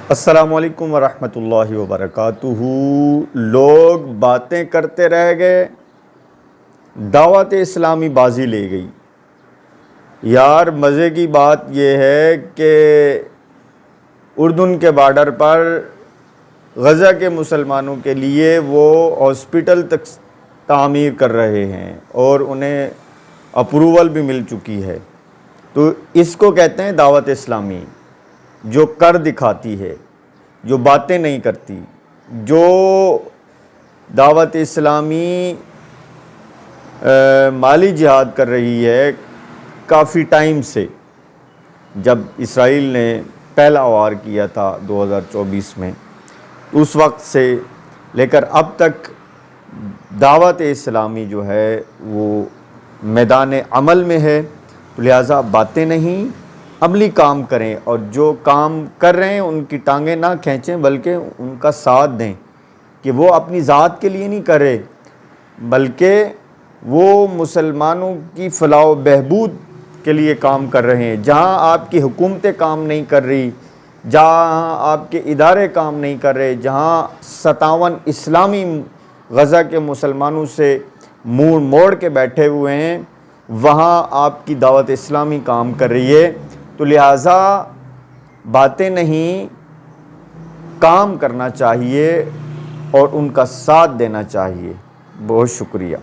السلام علیکم ورحمۃ اللہ وبرکاتہ۔ لوگ باتیں کرتے رہ گئے، دعوت اسلامی بازی لے گئی۔ یار مزے کی بات یہ ہے کہ اردن کے بارڈر پر غزہ کے مسلمانوں کے لیے وہ ہاسپٹل تک تعمیر کر رہے ہیں اور انہیں اپروول بھی مل چکی ہے۔ تو اس کو کہتے ہیں دعوت اسلامی، جو کر دکھاتی ہے، جو باتیں نہیں کرتی۔ جو دعوت اسلامی مالی جہاد کر رہی ہے کافی ٹائم سے، جب اسرائیل نے پہلا وار کیا تھا 2024 میں، اس وقت سے لے کر اب تک دعوت اسلامی جو ہے وہ میدان عمل میں ہے۔ لہٰذا باتیں نہیں، عملی کام کریں، اور جو کام کر رہے ہیں ان کی ٹانگیں نہ کھینچیں بلکہ ان کا ساتھ دیں، کہ وہ اپنی ذات کے لیے نہیں کر رہے بلکہ وہ مسلمانوں کی فلاح و بہبود کے لیے کام کر رہے ہیں۔ جہاں آپ کی حکومتیں کام نہیں کر رہی، جہاں آپ کے ادارے کام نہیں کر رہے، جہاں 57 اسلامی غزہ کے مسلمانوں سے منہ موڑ کے بیٹھے ہوئے ہیں، وہاں آپ کی دعوت اسلامی کام کر رہی ہے۔ تو لہٰذا باتیں نہیں، کام کرنا چاہیے اور ان کا ساتھ دینا چاہیے۔ بہت شکریہ۔